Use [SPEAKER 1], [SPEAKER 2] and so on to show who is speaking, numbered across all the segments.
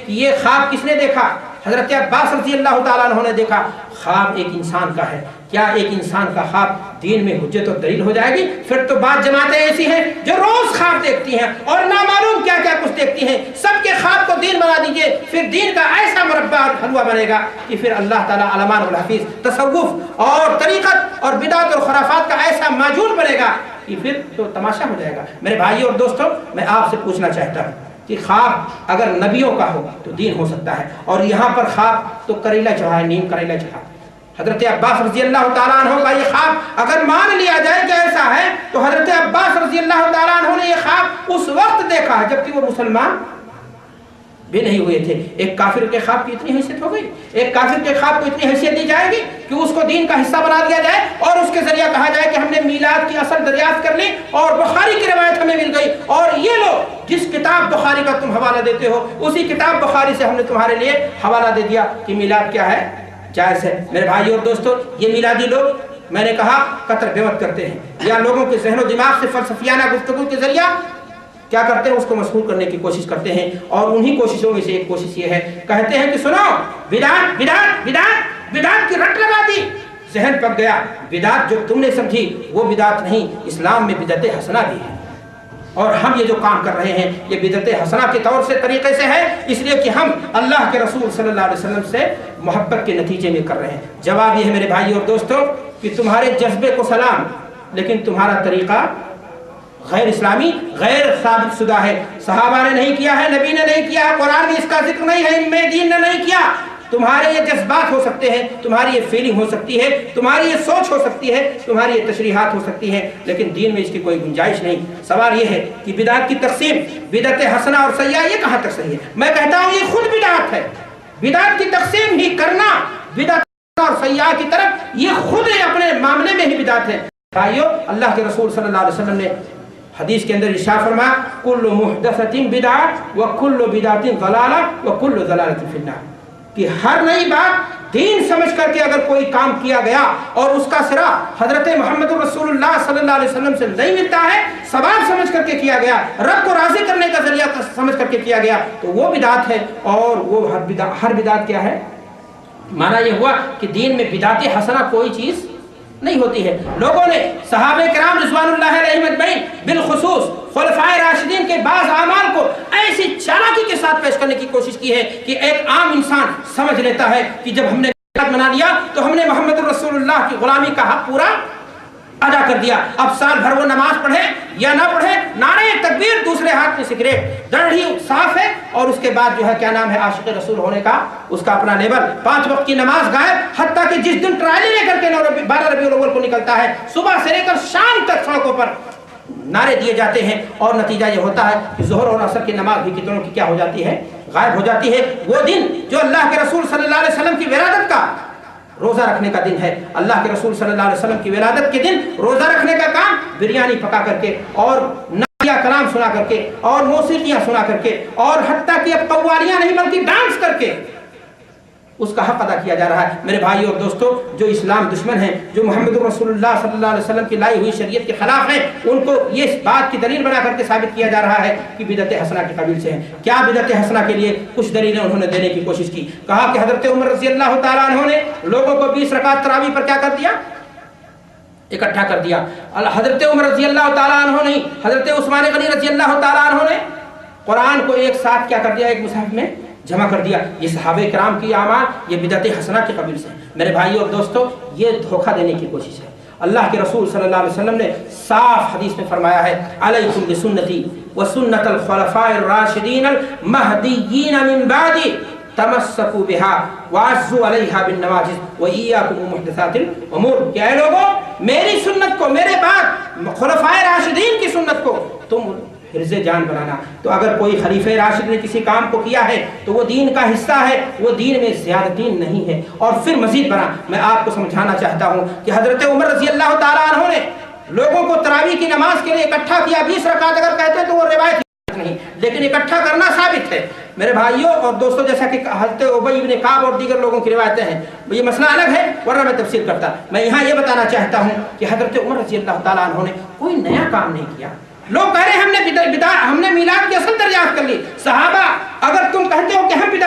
[SPEAKER 1] کہ یہ خواب کس نے دیکھا؟ حضرت عباس رضی اللہ تعالیٰ عنہ نے دیکھا۔ خواب ایک انسان کا ہے، کیا ایک انسان کا خواب دین میں حجت اور دلیل ہو جائے گی؟ پھر تو بعض جماعتیں ایسی ہیں جو روز خواب دیکھتی ہیں اور نامعلوم کیا کیا کچھ دیکھتی ہیں، سب کے خواب کو دین بنا دیجئے، پھر دین کا ایسا مربع حلوہ بنے گا کہ پھر اللہ تعالیٰ علمان الحفیظ تصوف اور طریقت اور بدعت اور خرافات کا ایسا معجون بنے گا کہ پھر تو تماشا ہو جائے گا۔ میرے بھائیوں اور دوستوں، میں آپ سے پوچھنا چاہتا ہوں کہ خواب اگر نبیوں کا ہو تو دین ہو سکتا ہے، اور یہاں پر خواب تو کریلا چڑھا ہے، نیم کریلا چڑھا۔ حضرت عباس رضی اللہ تعالیٰ عنہ کا یہ خواب اگر مان لیا جائے کہ ایسا ہے، تو حضرت عباس رضی اللہ تعالیٰ عنہ نے یہ خواب اس وقت دیکھا جبکہ وہ مسلمان بھی نہیں ہوئے تھے۔ ایک کافر کے خواب کی اتنی حیثیت ہو گئی، ایک کافر کے خواب کو اتنی حیثیت دی جائے گی کہ اس کو دین کا حصہ بنا دیا جائے اور اس کے ذریعہ کہا جائے کہ ہم نے میلاد کی اصل دریافت کر لی اور بخاری کی روایت ہمیں مل گئی، اور یہ لو جس کتاب بخاری کا تم حوالہ دیتے ہو اسی کتاب بخاری سے ہم نے تمہارے لیے حوالہ دے دیا کہ میلاد کیا ہے، جائز ہے۔ میرے بھائیو اور دوستو، یہ میلادی لوگ میں نے کہا قطر بیوت کرتے ہیں، یا لوگوں کے ذہن و دماغ سے فلسفیانہ گفتگو کے ذریعہ کیا کرتے ہیں، اس کو مسحور کرنے کی کوشش کرتے ہیں، اور انہی کوششوں میں سے ایک کوشش یہ ہے، کہتے ہیں کہ سنو بدعت بدعت بدعت بدعت کی رٹ لگا دی، ذہن پک گیا، بدعت جو تم نے سمجھی وہ بدعت نہیں، اسلام میں بدعت حسنہ بھی ہے، اور ہم یہ جو کام کر رہے ہیں یہ بدعت حسنہ کے طور سے طریقے سے ہے، اس لیے کہ ہم اللہ کے رسول صلی اللہ علیہ وسلم سے محبت کے نتیجے میں کر رہے ہیں۔ جواب یہ ہے میرے بھائیو اور دوستو کہ تمہارے جذبے کو سلام، لیکن تمہارا طریقہ غیر اسلامی، غیر ثابت شدہ ہے، صحابہ نے نہیں کیا ہے، نبی نے نہیں کیا ہے، قرآن میں اس کا ذکر نہیں ہے، ائمہ دین نے نہیں کیا۔ تمہارے یہ جذبات ہو سکتے ہیں، تمہاری یہ فیلنگ ہو سکتی ہے، تمہاری یہ سوچ ہو سکتی ہے، تمہاری یہ تشریحات ہو سکتی ہیں، لیکن دین میں اس کی کوئی گنجائش نہیں۔ سوال یہ ہے کہ بدعت کی تقسیم، بدعت حسنہ اور سیئہ، یہ کہاں تک صحیح ہے؟ میں کہتا ہوں یہ خود بدعت ہے، بدعت کی تقسیم ہی کرنا بدعت اور سیئہ کی طرف، یہ خود اپنے معاملے میں ہی بدعت ہے۔ بھائیو، اللہ کے رسول صلی اللہ علیہ وسلم نے حدیث کے اندر ارشاد فرمایا کل محدثۃ بدعۃ وکل بدعۃ ضلالہ وکل ضلالۃ فی النار، کہ ہر نئی بات دین سمجھ کر کے اگر کوئی کام کیا گیا اور اس کا سرا حضرت محمد رسول اللہ صلی اللہ علیہ وسلم سے نہیں ملتا ہے، ثواب سمجھ کر کے کیا گیا، رب کو راضی کرنے کا ذریعہ سمجھ کر کے کیا گیا، تو وہ بدعت ہے، اور وہ ہر بدعت کیا ہے؟ معنی یہ ہوا کہ دین میں بدعت حسنہ کوئی چیز نہیں ہوتی ہے۔ لوگوں نے صحابہ کرام رضوان اللہ علیہم اجمعین بالخصوص خلفائے راشدین کے بعض اعمال کو ایسی چالاکی کے ساتھ پیش کرنے کی کوشش کی ہے کہ ایک عام انسان سمجھ لیتا ہے کہ جب ہم نے میلاد منا لیا تو ہم نے محمد رسول اللہ کی غلامی کا حق پورا ادا کر دیا، اب سال بھر وہ نماز پڑھے یا نہ پڑھے، نعرے تکبیر، دوسرے ہاتھ میں سگریٹ، داڑھی صاف ہے، اور اس کے بعد جو ہے کیا نام ہے عاشق رسول ہونے کا اس کا اپنا لیبل، 5 وقت کی نماز غائب، حتیٰ کہ جس دن ٹرالی لے کر کے 12 ربیع الاول کو نکلتا ہے، صبح سے لے کر شام تک سڑکوں پر نعرے دیے جاتے ہیں، اور نتیجہ یہ ہوتا ہے کہ ظہر اور عصر کی نماز بھی کتنوں کی کیا ہو جاتی ہے، غائب ہو جاتی ہے۔ وہ دن جو اللہ کے رسول صلی اللہ علیہ وسلم کی ولادت کا روزہ رکھنے کا دن ہے، اللہ کے رسول صلی اللہ علیہ وسلم کی ولادت کے دن روزہ رکھنے کا کام بریانی پکا کر کے اور نعتیہ کلام سنا کر کے اور موسیقیاں سنا کر کے اور حتیٰ کہ اب قوالیاں نہیں بلکہ ڈانس کر کے اس کا حق ادا کیا جا رہا ہے۔ میرے بھائیو اور دوستو، جو اسلام دشمن ہیں، جو محمد رسول اللہ صلی اللہ علیہ وسلم کی لائی ہوئی شریعت کے خلاف ہیں، ان کو یہ اس بات کی دلیل بنا کر کے ثابت کیا جا رہا ہے کہ بدعت حسنہ کے قبیل سے ہیں۔ کیا بدعت حسنہ کے لیے کچھ دلیلیں انہوں نے دینے کی کوشش کی، کہا کہ حضرت عمر رضی اللہ تعالیٰ عنہ نے لوگوں کو 20 رکعت تراویح پر کیا کر دیا، اکٹھا کر دیا۔ حضرت عمر رضی اللہ تعالیٰ عنہ نہیں، حضرت عثمان غنی رضی اللہ تعالیٰ عنہ نے قرآن کو ایک ساتھ کیا کر دیا، ایک مصحف میں جمع کر دیا۔ یہ صحابہ کرام کی اعمال یہ بدعت حسنہ کے قبیل سے۔ میرے بھائیو اور دوستو، یہ دھوکہ دینے کی کوشش ہے۔ اللہ کے رسول صلی اللہ علیہ وسلم نے صاف حدیث میں فرمایا ہے علیکم بسنتی وسنت الخلفاء الراشدین المہدیین من بعدی تمسکوا بها وعضوا علیہا بالنواجذ وایاکم ومحدثات الامور، کہ اے لوگوں میری سنت کو، میرے بعد خلفائے راشدین کی سنت کو تم حرز جان بنانا۔ تو اگر کوئی خلیفہ راشد نے کسی کام کو کیا ہے تو وہ دین کا حصہ ہے، وہ دین میں زیادتی نہیں ہے۔ اور پھر مزید بنا میں آپ کو سمجھانا چاہتا ہوں کہ حضرت عمر رضی اللہ تعالیٰ عنہ نے لوگوں کو تراویح کی نماز کے لیے اکٹھا کیا، 20 رکعت اگر کہتے ہیں تو وہ روایت نہیں، لیکن اکٹھا کرنا ثابت ہے۔ میرے بھائیوں اور دوستوں، جیسا کہ حضرت ابی بن کعب اور دیگر لوگوں کی روایتیں ہیں، یہ مسئلہ الگ ہے ورنہ میں تفسیر کرتا۔ میں یہاں یہ بتانا چاہتا ہوں کہ حضرت عمر رضی اللہ تعالیٰ عنہ نے کوئی نیا کام نہیں کیا۔ لوگ کہہ رہے ہیں ہم نے میلاد کی اصل دریافت کر لی۔ صحابہ اگر تم کہتے ہو کہ ہم بدعت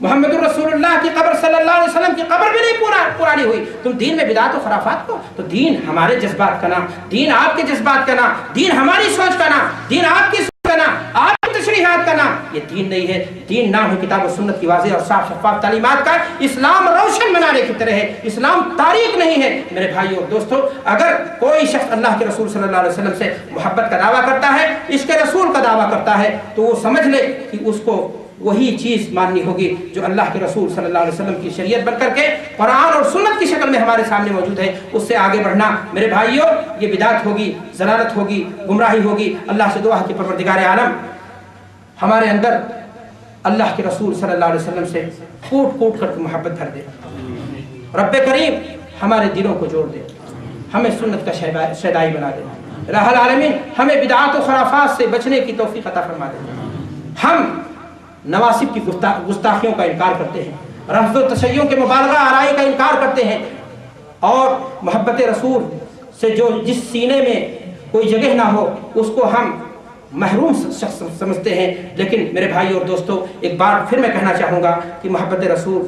[SPEAKER 1] محمد رسولullah کی قبر صلی اللہ علیہ وسلم کی قبر بھی نہیں پرانی ہوئی، تم دین میں بدعت و خرافات کو؟ تو دین ہمارے جذبات کا نام، دین آپ کے جذبات کا نام، دین ہماری سوچ کا نام، دین آپ کی سوچ کا نام، آپ کی تشریحات کا نام، یہ دین نہیں ہے۔ دین نام ہے کتاب و سنت کی واضح اور صاف شفاف تعلیمات کا۔ اسلام روشن منارے کی طرح ہے، اسلام تاریک نہیں ہے۔ میرے بھائیو اور دوستو، اگر کوئی شخص اللہ کے رسول صلی اللہ علیہ وسلم سے محبت کا دعویٰ کرتا ہے، عشق رسول کا دعویٰ کرتا ہے، تو وہ سمجھ لے کہ اس کو وہی چیز ماننی ہوگی جو اللہ کے رسول صلی اللہ علیہ وسلم کی شریعت بن کر کے قرآن اور سنت کی شکل میں ہمارے سامنے موجود ہے، اس سے آگے بڑھنا میرے بھائیوں یہ بدعت ہوگی، ضلالت ہوگی، گمراہی ہوگی۔ اللہ سے دعا ہے کہ پروردگار عالم ہمارے اندر اللہ کے رسول صلی اللہ علیہ وسلم سے کوٹ کوٹ کر کے محبت بھر دے۔ رب کریم ہمارے دلوں کو جوڑ دے، ہمیں سنت کا شیدائی بنا دے۔ الہ العالمین ہمیں بدعات و خرافات سے بچنے کی توفیق عطا فرما دے۔ ہم نواسب کی گستاخیوں کا انکار کرتے ہیں، رفض و تشیع کے مبالغہ آرائی کا انکار کرتے ہیں، اور محبت رسول سے جو جس سینے میں کوئی جگہ نہ ہو اس کو ہم محروم شخص سمجھتے ہیں۔ لیکن میرے بھائی اور دوستو، ایک بار پھر میں کہنا چاہوں گا کہ محبت رسول،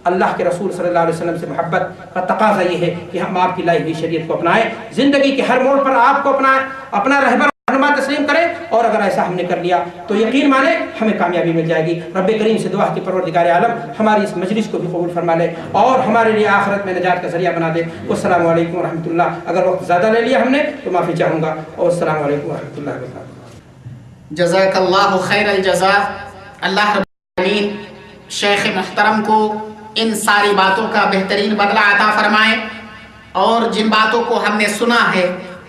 [SPEAKER 1] اللہ کے رسول صلی اللہ علیہ وسلم سے محبت کا تقاضا یہ ہے کہ ہم آپ کی لائی ہوئی شریعت کو اپنائیں، زندگی کے ہر موڑ پر آپ کو اپنائیں، اپنا رہبر رہنما تسلیم کریں، اور اگر ایسا ہم نے کر لیا تو یقین مانیں ہمیں کامیابی مل جائے گی۔ رب کریم سے دعا کہ پروردگار عالم ہماری اس مجلس کو بھی قبول فرما لے اور ہمارے لیے آخرت میں نجات کا ذریعہ بنا دے۔ والسلام علیکم ورحمۃ اللہ۔ اگر وقت زیادہ لے لیا ہم نے تو معافی چاہوں گا، اور السلام علیکم ورحمۃ اللہ وبرکاتہ۔
[SPEAKER 2] جزاک اللہ خیر الجزا۔ اللہ رب العالمین شیخ محترم کو ان ساری باتوں کا بہترین بدلہ عطا فرمائے، اور جن باتوں کو ہم نے سنا ہے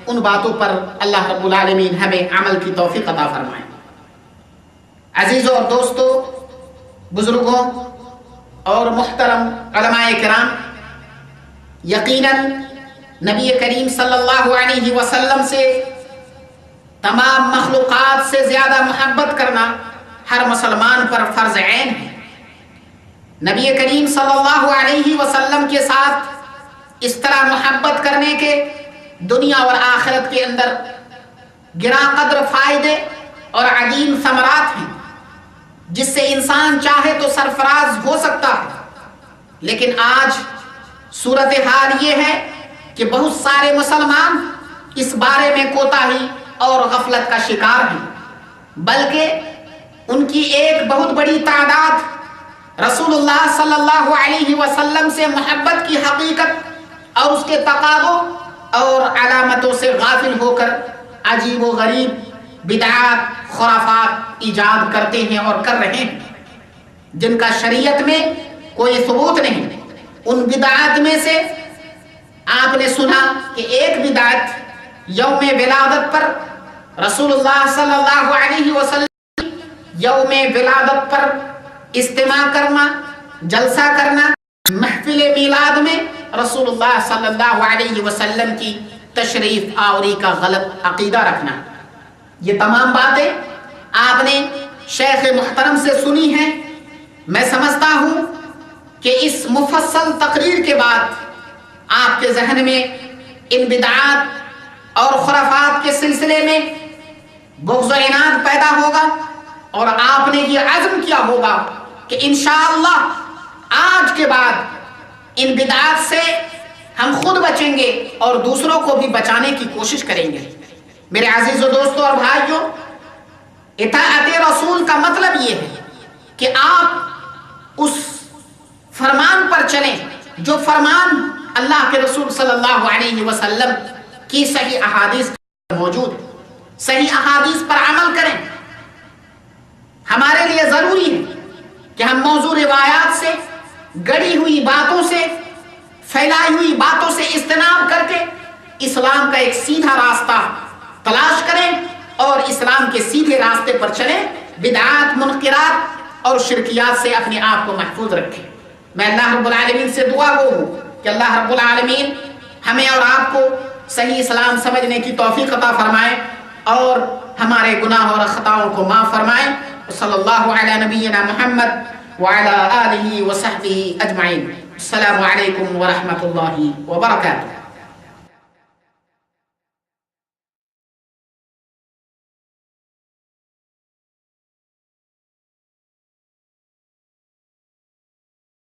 [SPEAKER 2] ان باتوں پر اللہ رب العالمین ہمیں عمل کی توفیق عطا فرمائے۔ عزیزوں اور دوستوں، بزرگوں اور محترم علماء کرام، یقیناً نبی کریم صلی اللہ علیہ وسلم سے تمام مخلوقات سے زیادہ محبت کرنا ہر مسلمان پر فرض عین ہے۔ نبی کریم صلی اللہ علیہ وسلم کے ساتھ اس طرح محبت کرنے کے دنیا اور آخرت کے اندر گراں قدر فائدے اور عظیم ثمرات ہیں، جس سے انسان چاہے تو سرفراز ہو سکتا ہے۔ لیکن آج صورتحال یہ ہے کہ بہت سارے مسلمان اس بارے میں کوتاہی اور غفلت کا شکار ہیں، بلکہ ان کی ایک بہت بڑی تعداد رسول اللہ صلی اللہ علیہ وسلم سے محبت کی حقیقت اور اس کے تقاضوں اور علامتوں سے غافل ہو کر عجیب و غریب بدعات خرافات ایجاد کرتے ہیں اور کر رہے ہیں، جن کا شریعت میں کوئی ثبوت نہیں۔ ان بدعات میں سے آپ نے سنا کہ ایک بدعت یوم ولادت پر رسول اللہ صلی اللہ علیہ وسلم یوم ولادت پر اجتماع کرنا، جلسہ کرنا، محفل میلاد میں رسول اللہ صلی اللہ علیہ وسلم کی تشریف آوری کا غلط عقیدہ رکھنا۔ یہ تمام باتیں آپ نے شیخ محترم سے سنی ہیں۔ میں سمجھتا ہوں کہ اس مفصل تقریر کے بعد آپ کے ذہن میں ان بدعات اور خرافات کے سلسلے میں بغض و عناد پیدا ہوگا، اور آپ نے یہ عزم کیا ہوگا کہ انشاءاللہ آج کے بعد ان بدعات سے ہم خود بچیں گے اور دوسروں کو بھی بچانے کی کوشش کریں گے۔ میرے عزیزو دوستو اور بھائیو، اطاعت رسول کا مطلب یہ ہے کہ آپ اس فرمان پر چلیں جو فرمان اللہ کے رسول صلی اللہ علیہ وسلم کی صحیح احادیث موجود ہے، صحیح احادیث پر عمل کریں۔ ہمارے لیے ضروری ہے کہ ہم موضوع روایات سے، گڑی ہوئی باتوں سے، پھیلائی ہوئی باتوں سے اجتناب کر کے اسلام کا ایک سیدھا راستہ تلاش کریں اور اسلام کے سیدھے راستے پر چلیں، بدعات، منکرات اور شرکیات سے اپنے آپ کو محفوظ رکھیں۔ میں اللہ رب العالمین سے دعا گو ہوں کہ اللہ رب العالمین ہمیں اور آپ کو صحیح اسلام سمجھنے کی توفیق عطا فرمائے اور ہمارے گناہ اور خطاؤں کو معاف فرمائے۔ صلی اللہ علی نبینا محمد وعلی آلہ وصحبہ اجمعین۔ السلام علیکم ورحمۃ اللہ وبرکاتہ۔